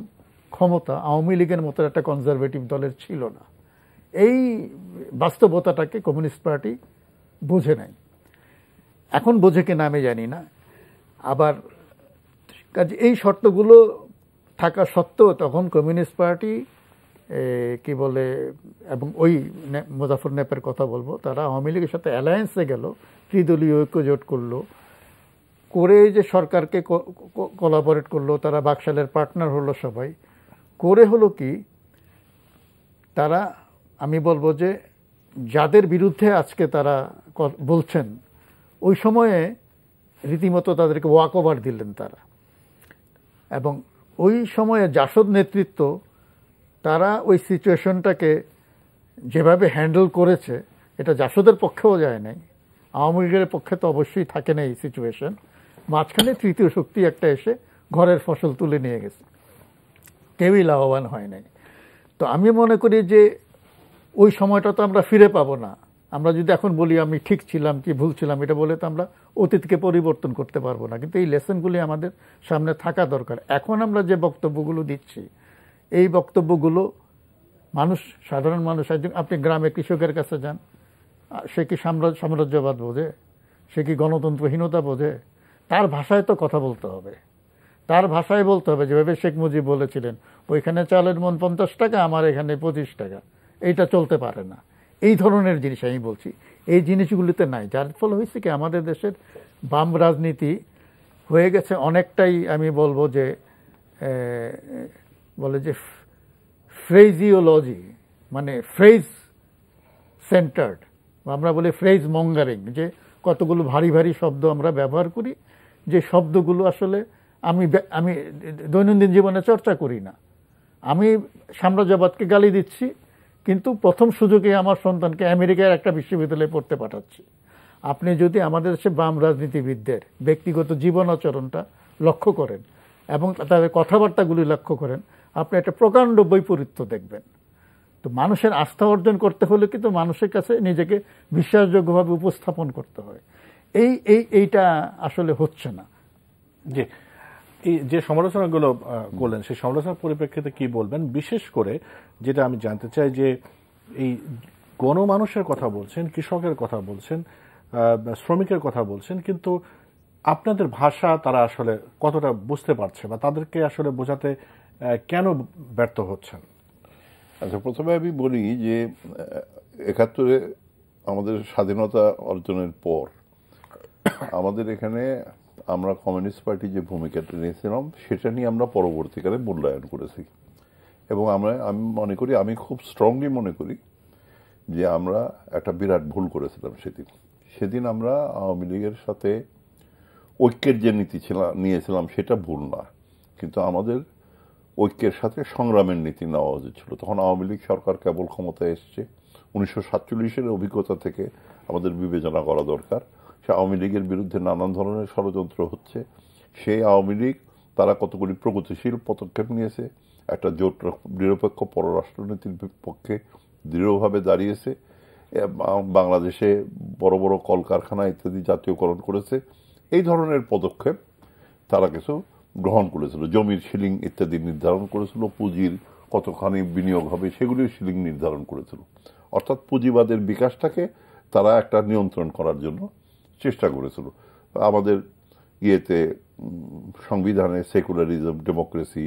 ক্ষমতা আওয়ামী লীগের মতো একটা কনজারভেটিভ দলের ছিল না। এই বাস্তবতাটাকে কমিউনিস্ট পার্টি বোঝে নাই। এখন বোঝে কিনা আমি জানি না। আবার কাজে এই শর্তগুলো থাকা সত্ত্বেও তখন কমিউনিস্ট পার্টি কি বলে, এবং ওই মুজাফফর নেপের কথা বলবো, তারা আওয়ামী লীগের সাথে অ্যালায়েন্সে গেল, ত্রিদলীয় ঐক্যজোট করলো, করে যে সরকারকে কোলাবোরেট করলো, তারা বাকশালের পার্টনার হলো সবাই করে। হলো কি, তারা আমি বলবো যে যাদের বিরুদ্ধে আজকে তারা বলছেন, ওই সময়ে রীতিমতো তাদেরকে ওয়াক ওভার দিলেন তারা। এবং ওই সময়ে জাসদ নেতৃত্ব তারা ওই সিচুয়েশনটাকে যেভাবে হ্যান্ডেল করেছে, এটা জাসদের পক্ষেও যায় নাই, আওয়ামী লীগের পক্ষে তো অবশ্যই থাকে না এই সিচুয়েশন। মাঝখানে তৃতীয় শক্তি একটা এসে ঘরের ফসল তুলে নিয়ে গেছে, কেউই লাভবান হয় নাই। তো আমি মনে করি যে ওই সময়টা তো আমরা ফিরে পাবো না। আমরা যদি এখন বলি আমি ঠিক ছিলাম কি ভুল ছিলাম, এটা বলে তো আমরা অতীতকে পরিবর্তন করতে পারবো না, কিন্তু এই লেসনগুলি আমাদের সামনে থাকা দরকার। এখন আমরা যে বক্তব্যগুলো দিচ্ছি, এই বক্তব্যগুলো মানুষ, সাধারণ মানুষ, আপনি গ্রামে কৃষকের কাছে যান, সে কি সাম্রাজ্যবাদ বোঝে? সে কি গণতন্ত্রহীনতা বোঝে? তার ভাষায় তো কথা বলতে হবে, তার ভাষায় বলতে হবে, যেভাবে শেখ মুজিব বলেছিলেন, ওইখানে চালের মন 50 টাকা, আমার এখানে 25 টাকা, এইটা চলতে পারে না। এই ধরনের জিনিস আমি বলছি, এই জিনিসগুলিতে নাই। যার ফলে হয়েছে কি, আমাদের দেশের বাম রাজনীতি হয়ে গেছে অনেকটাই, আমি বলবো যে বলে যে ফ্রেজিওলজি, মানে ফ্রেজ সেন্টার্ড, আমরা বলি ফ্রেজ মঙ্গারিং, যে কতগুলো ভারী ভারী শব্দ আমরা ব্যবহার করি, যে শব্দগুলো আসলে আমি দৈনন্দিন জীবনে চর্চা করি না। আমি সাম্রাজ্যবাদকে গালি দিচ্ছি, কিন্তু প্রথম সুযোগে আমার সন্তানকে আমেরিকার একটা বিশ্ববিদ্যালয়ে পড়তে পাঠাচ্ছি। আপনি যদি আমাদের দেশে বাম রাজনীতিবিদদের ব্যক্তিগত জীবনাচরণটা লক্ষ্য করেন এবং তাদের কথাবার্তাগুলি লক্ষ্য করেন, আপনি একটা প্রকাণ্ড বৈপরীত্য দেখবেন। তো মানুষের আস্থা অর্জন করতে হলে কিন্তু মানুষের কাছে নিজেকে বিশ্বাসযোগ্যভাবে উপস্থাপন করতে হয়। এইটা আসলে হচ্ছে না। জি, এই যে সমালোচনাগুলো করলেন সেই সমালোচনার পরিপ্রেক্ষিতে কি বলবেন? বিশেষ করে যেটা আমি জানতে চাই যে এই গণমানুষের কথা বলছেন, কৃষকের কথা বলছেন, শ্রমিকের কথা বলছেন, কিন্তু আপনাদের ভাষা তারা আসলে কতটা বুঝতে পারছে বা তাদেরকে আসলে বোঝাতে কেন ব্যর্থ হচ্ছেন? আচ্ছা, প্রথমে আমি বলি যে ৭১-এ আমাদের স্বাধীনতা অর্জনের পর আমাদের এখানে আমরা কমিউনিস্ট পার্টি যে ভূমিকাটা নিয়েছিলাম সেটা নিয়ে আমরা পরবর্তীকালে মূল্যায়ন করেছি। এবং আমি মনে করি, আমি খুব স্ট্রংলি মনে করি যে আমরা একটা বিরাট ভুল করেছিলাম সেদিন আমরা আওয়ামী লীগের সাথে ঐক্যের যে নীতি নিয়েছিলাম সেটা ভুল না, কিন্তু আমাদের ঐক্যের সাথে সংগ্রামের নীতি নেওয়া উচিত ছিল। তখন আওয়ামী লীগ সরকার কেবল ক্ষমতায় এসছে। 1947-এর অভিজ্ঞতা থেকে আমাদের বিবেচনা করা দরকার। সে আওয়ামী লীগের বিরুদ্ধে নানান ধরনের ষড়যন্ত্র হচ্ছে। সেই আওয়ামী লীগ তারা কতগুলি প্রগতিশীল পদক্ষেপ নিয়েছে, একটা জোট নিরপেক্ষ পররাষ্ট্রনীতির পক্ষে দৃঢ়ভাবে দাঁড়িয়েছে, বাংলাদেশে বড় বড় কলকারখানা ইত্যাদি জাতীয়করণ করেছে। এই ধরনের পদক্ষেপ তারা কিছু গ্রহণ করেছিল, জমির সিলিং ইত্যাদি নির্ধারণ করেছিল, পুঁজির কতখানি বিনিয়োগ হবে সেগুলির সিলিং নির্ধারণ করেছিল। অর্থাৎ পুঁজিবাদের বিকাশটাকে তারা একটা নিয়ন্ত্রণ করার জন্য চেষ্টা করেছিল। আমাদের সংবিধানে সেকুলারিজম, ডেমোক্রেসি,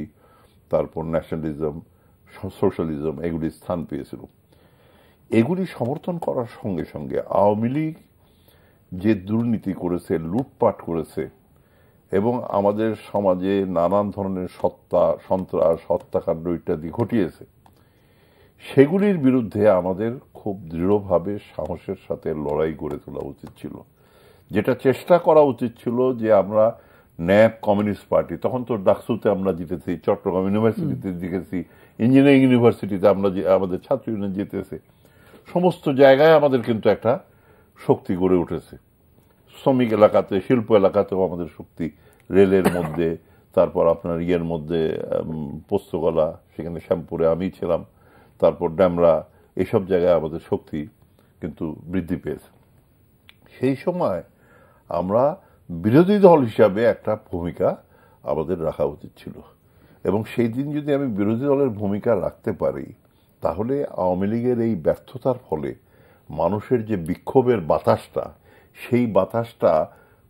তারপর ন্যাশনালিজম, সোশ্যালিজম এগুলি স্থান পেয়েছিল। এগুলি সমর্থন করার সঙ্গে সঙ্গে আওয়ামী লীগ যে দুর্নীতি করেছে, লুটপাট করেছে এবং আমাদের সমাজে নানান ধরনের সন্ত্রাস, হত্যাকাণ্ড ইত্যাদি ঘটিয়েছে, সেগুলির বিরুদ্ধে আমাদের খুব দৃঢ়ভাবে সাহসের সাথে লড়াই গড়ে তোলা উচিত ছিল। যেটা চেষ্টা করা উচিত ছিল যে আমরা ন্যাপ, কমিউনিস্ট পার্টি, তখন তো ডাকসুতে আমরা জিতেছি, চট্টগ্রাম ইউনিভার্সিটিতে জিতেছি, ইঞ্জিনিয়ারিং ইউনিভার্সিটিতে আমাদের ছাত্র ইউনিয়ন জিতেছে, সমস্ত জায়গায় আমাদের কিন্তু একটা শক্তি গড়ে উঠেছে। শ্রমিক এলাকাতে, শিল্প এলাকাতেও আমাদের শক্তি, রেলের মধ্যে, তারপর আপনার মধ্যে পোস্তগোলা, সেখানে শ্যামপুরে আমি ছিলাম, তারপর ড্যামরা, এইসব জায়গায় আমাদের শক্তি কিন্তু বৃদ্ধি পেয়েছে। সেই সময় আমরা বিরোধী দল হিসাবে একটা ভূমিকা আমাদের রাখা উচিত ছিল, এবং সেই দিন যদি আমি বিরোধী দলের ভূমিকা রাখতে পারি তাহলে আওয়ামী লীগের এই ব্যর্থতার ফলে মানুষের যে বিক্ষোভের বাতাসটা, সেই বাতাসটা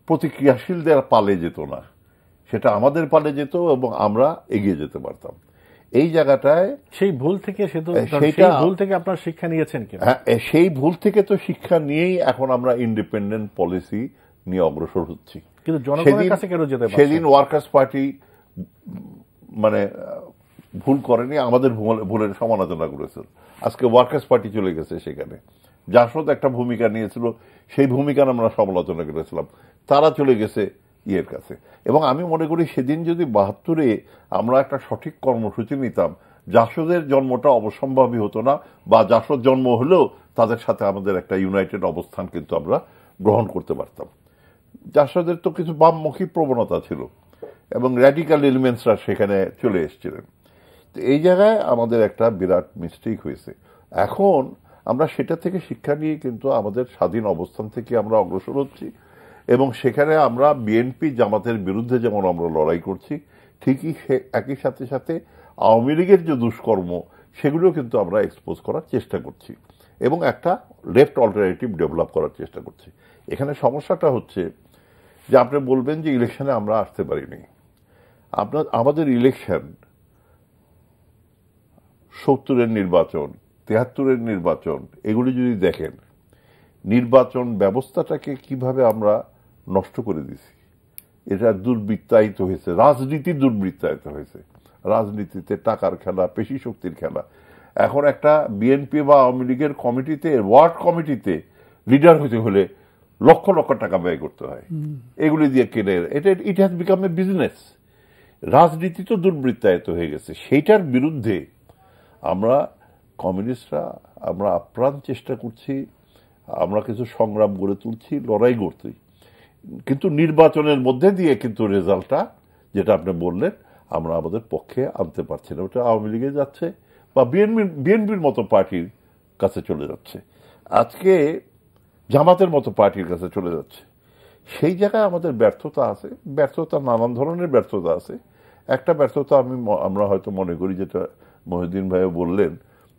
প্রতিক্রিয়াশীলদের পালে যেত না, সেটা আমাদের পালে যেত এবং আমরা এগিয়ে যেতে পারতাম। এই জায়গাটায় সেই ভুল থেকে আপনার শিক্ষা নিয়েছেন কিনা? হ্যাঁ, সেই ভুল থেকে তো শিক্ষা নিয়েই এখন আমরা ইন্ডিপেন্ডেন্ট পলিসি নিয়ে অগ্রসর হচ্ছি। কিন্তু জনগণের কাছে কেন যেতে পারছে? সেদিন ওয়ার্কার্স পার্টি মানে ভুল করেনি, আমাদের ভুলের সমালোচনা করেছিল। আজকে ওয়ার্কার্স পার্টি চলে গেছে সেখানে। জাসদ একটা ভূমিকা নিয়েছিল, সেই ভূমিকার আমরা সমালোচনা করেছিলাম, তারা চলে গেছে ইয়ের কাছে। এবং আমি মনে করি সেদিন যদি ৭২-এ আমরা একটা সঠিক কর্মসূচি নিতাম, জাসদের জন্মটা অবসম্ভাবী হতো না, বা জাসদ জন্ম হলেও তাদের সাথে আমাদের একটা ইউনাইটেড অবস্থান কিন্তু আমরা গ্রহণ করতে পারতাম। জাসদের তো কিছু বামমুখী প্রবণতা ছিল এবং র্যাডিক্যাল এলিমেন্টসরা সেখানে চলে এসেছিলেন। তো এই জায়গায় আমাদের একটা বিরাট মিস্টেক হয়েছে। এখন আমরা সেটা থেকে শিক্ষা নিয়ে কিন্তু আমাদের স্বাধীন অবস্থান থেকে আমরা অগ্রসর হচ্ছি, এবং সেখানে আমরা বিএনপি জামাতের বিরুদ্ধে যেমন আমরা লড়াই করছি, ঠিকই একই সাথে সাথে আওয়ামী লীগের যে দুষ্কর্ম সেগুলো কিন্তু আমরা এক্সপোজ করার চেষ্টা করছি এবং একটা লেফট অল্টারনেটিভ ডেভেলপ করার চেষ্টা করছি। এখানে সমস্যাটা হচ্ছে যে আপনি বলবেন যে ইলেকশনে আমরা আসতে পারিনি। আমাদের ইলেকশন ৭০-এর নির্বাচন, ৭৩-এর নির্বাচন, এগুলি যদি দেখেন, নির্বাচন ব্যবস্থাটাকে কিভাবে আমরা নষ্ট করে দিছি। এটা দুর্বৃত্তায়িত হয়েছে, রাজনীতি দুর্বৃত্তায়িত হয়েছে। রাজনীতিতে টাকার খেলা, পেশি শক্তির খেলা। এখন একটা বিএনপি বা আওয়ামী লীগের কমিটিতে, ওয়ার্ড কমিটিতে লিডার হতে হলে লক্ষ লক্ষ টাকা ব্যয় করতে হয়, এগুলি দিয়ে কেনে। It has become a business. রাজনীতি তো দুর্বৃত্তায়িত হয়ে গেছে। সেইটার বিরুদ্ধে আমরা কমিউনিস্টরা আমরা আপ্রাণ চেষ্টা করছি। আমরা কিছু সংগ্রাম গড়ে তুলছি, লড়াই করছি, কিন্তু নির্বাচনের মধ্যে দিয়ে কিন্তু রেজাল্টটা যেটা আপনি বললেন আমরা আমাদের পক্ষে আনতে পারছি না। ওটা আওয়ামী লীগে যাচ্ছে বা বিএনপির মতো পার্টির কাছে চলে যাচ্ছে, আজকে জামাতের মতো পার্টির কাছে চলে যাচ্ছে। সেই জায়গায় আমাদের ব্যর্থতা আছে, ব্যর্থতা নানান ধরনের ব্যর্থতা আছে। একটা ব্যর্থতা আমরা হয়তো মনে করি, যেটা মহিউদ্দিন ভাইও বললেন,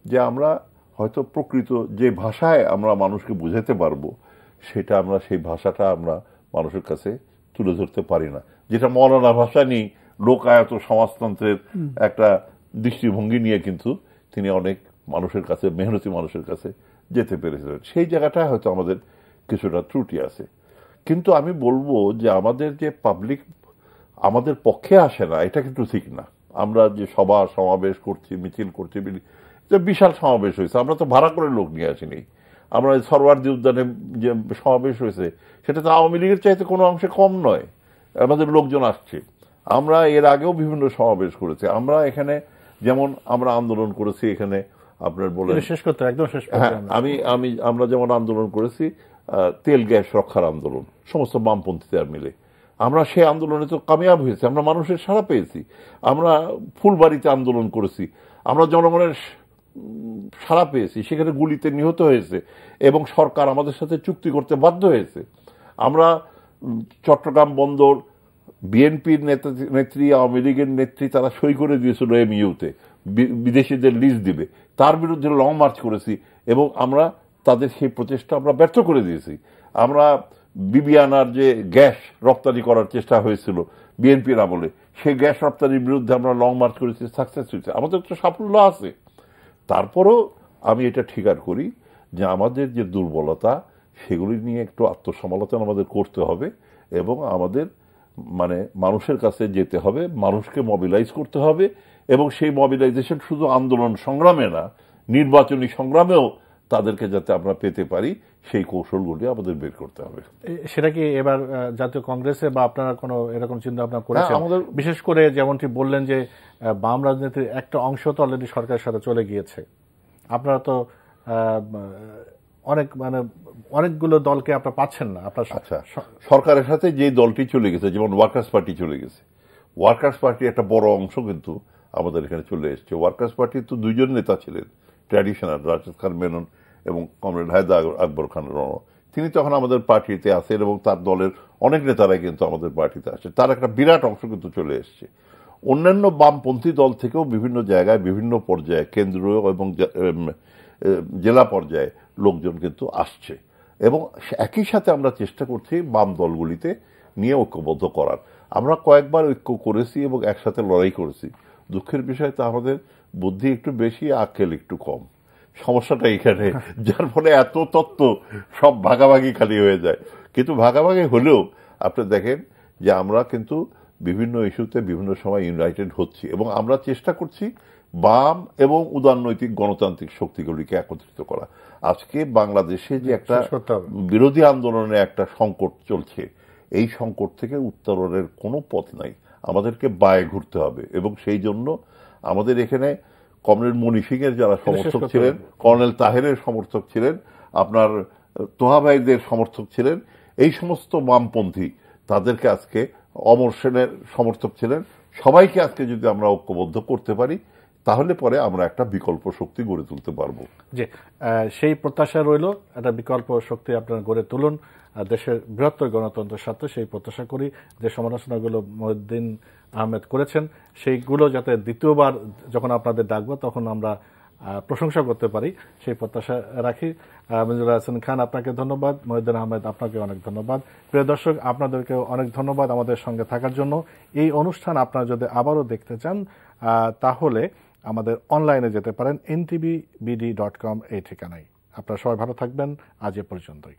যে আমরা হয়তো প্রকৃত যে ভাষায় আমরা মানুষকে বুঝাতে পারবো সেটা আমরা সেই ভাষাটা আমরা মানুষের কাছে তুলে ধরতে পারি না। যেটা মৌলানা ভাসানী লোকায়ত সমাজতন্ত্রের একটা দৃষ্টিভঙ্গি নিয়ে কিন্তু তিনি অনেক মানুষের কাছে, মেহনতি মানুষের কাছে যেতে পেরেছিলেন। সেই জায়গাটা হয়তো আমাদের কিছুটা ত্রুটি আছে। কিন্তু আমি বলবো যে আমাদের যে পাবলিক আমাদের পক্ষে আসে না, এটা কিন্তু ঠিক না। আমরা যে সভা সমাবেশ করছি, মিছিল করছি, বিশাল সমাবেশ হয়েছে, আমরা তো ভাড়া করে লোক নিয়ে আসিনি। আমরা সরওয়ার্দী উদ্যানে যে সমাবেশ হয়েছে সেটা তো আওয়ামী লীগের চাইতে কোনো অংশে কম নয়, আমাদের লোকজন আসছে। আমরা এর আগেও বিভিন্ন সমাবেশ করেছি। আমরা এখানে যেমন আমরা আন্দোলন করেছি, এখানে আপনার বলে শেষ করতে একদম শেষ, আমরা যেমন আন্দোলন করেছি তেল গ্যাস রক্ষার আন্দোলন, সমস্ত বামপন্থীরা মিলে আমরা সেই আন্দোলনে তো কামিয়াব হয়েছি, আমরা মানুষের সাড়া পেয়েছি। আমরা ফুলবাড়িতে আন্দোলন করেছি, আমরা জনগণের সাড়া পেয়েছি, সেখানে গুলিতে নিহত হয়েছে এবং সরকার আমাদের সাথে চুক্তি করতে বাধ্য হয়েছে। আমরা চট্টগ্রাম বন্দর বিএনপির নেত্রী, আওয়ামী লীগের নেত্রী তারা সই করে দিয়েছিল এমইউতে, বিদেশিদের লিজ দিবে, তার বিরুদ্ধে লং মার্চ করেছি এবং আমরা তাদের সেই প্রচেষ্টা আমরা ব্যর্থ করে দিয়েছি। আমরা বিবিআনার যে গ্যাস রপ্তানি করার চেষ্টা হয়েছিল বিএনপির আমলে, সেই গ্যাস রপ্তানির বিরুদ্ধে আমরা লং মার্চ করেছি, সাকসেস হয়েছে, আমাদের তো সাফল্য আছে। তারপরও আমি এটা স্বীকার করি যে আমাদের যে দুর্বলতা সেগুলি নিয়ে একটু আত্মসমালোচনা আমাদের করতে হবে এবং আমাদের মানুষের কাছে যেতে হবে, মানুষকে মোবিলাইজ করতে হবে এবং সেই মোবিলাইজেশন শুধু আন্দোলন সংগ্রামে না, নির্বাচনী সংগ্রামেও তাদেরকে যাতে আমরা পেতে পারি সেই কৌশলগুলি আমাদের বের করতে হবে। সেটা কি এবার জাতীয় কংগ্রেসে বা আপনারা কোনো এরকম চিন্তা ভাবনা করেছেন? আমাদের বিশেষ করে যেমনটি বললেন যে বাম রাজনীতির একটা অংশ তো অলরেডি সরকারের সাথে চলে গিয়েছে, আপনারা তো অনেকগুলো দলকে আপনারা পাচ্ছেন না। আপনার সরকারের সাথে যে দলটি চলে গেছে, যেমন ওয়ার্কার্স পার্টি চলে গেছে, ওয়ার্কার্স পার্টি একটা বড় অংশ কিন্তু আমাদের এখানে চলে এসছে। ওয়ার্কার্স পার্টির তো দুইজন নেতা ছিলেন ট্র্যাডিশনাল, রাশেদ খান মেনন এবং কমরেড হায়দার আকবর খান রণ। তিনি তখন আমাদের পার্টিতে আসেন এবং তার দলের অনেক নেতারাই কিন্তু আমাদের পার্টিতে আসে, তার একটা বিরাট অংশ কিন্তু চলে এসছে। অন্যান্য বামপন্থী দল থেকেও বিভিন্ন জায়গায়, বিভিন্ন পর্যায়ে, কেন্দ্রীয় এবং জেলা পর্যায়ে লোকজন কিন্তু আসছে এবং একই সাথে আমরা চেষ্টা করছি বাম দলগুলিতে নিয়ে ঐক্যবদ্ধ করার। আমরা কয়েকবার ঐক্য করেছি এবং একসাথে লড়াই করেছি। দুঃখের বিষয় তো আমাদের বুদ্ধি একটু বেশি, আক্কেল একটু কম। সমস্যাটা এখানে, যার ফলে এত তত্ত্ব সব ভাগাভাগি খালি হয়ে যায়। কিন্তু ভাগাভাগি হলেও আপনি দেখেন যে আমরা কিন্তু বিভিন্ন ইস্যুতে বিভিন্ন সময় ইউনাইটেড হচ্ছি এবং আমরা চেষ্টা করছি বাম এবং উদারনৈতিক গণতান্ত্রিক শক্তিগুলিকে একত্রিত করা। আজকে বাংলাদেশে যে একটা বিরোধী আন্দোলনের একটা সংকট চলছে, এই সংকট থেকে উত্তরণের কোনো পথ নাই, আমাদেরকে বায়ে ঘুরতে হবে এবং সেই জন্য আমাদের এখানে কমরেড মনি সিং এর যারা সমর্থক ছিলেন, কর্নেল তাহেরের সমর্থক ছিলেন, আপনার তোহা ভাইদের সমর্থক ছিলেন, এই সমস্ত বামপন্থী তাদেরকে আজকে অমর সেনের সমর্থক ছিলেন, সবাইকে আজকে যদি আমরা ঐক্যবদ্ধ করতে পারি তাহলে পরে আমরা একটা বিকল্প শক্তি গড়ে তুলতে পারবো। যে সেই প্রত্যাশা রইল, একটা বিকল্প শক্তি আপনারা গড়ে তুলুন দেশের বৃহত্তর গণতন্ত্রের সাথে, সেই প্রত্যাশা করি। যে সমালোচনাগুলো মহিউদ্দিন আহমেদ করেছেন সেইগুলো যাতে দ্বিতীয়বার যখন আপনাদের ডাকবো তখন আমরা প্রশংসা করতে পারি, সেই প্রত্যাশা রাখি। মঞ্জুর হাসান খান, আপনাকে ধন্যবাদ। মহিউদ্দিন আহমেদ, আপনাকে অনেক ধন্যবাদ। প্রিয় দর্শক, আপনাদেরকেও অনেক ধন্যবাদ আমাদের সঙ্গে থাকার জন্য। এই অনুষ্ঠান আপনারা যদি আবারও দেখতে চান তাহলে আমাদের অনলাইনে যেতে পারেন ntvbd.com এই ঠিকানায়। আপনারা সবাই ভালো থাকবেন, আজ এ পর্যন্তই।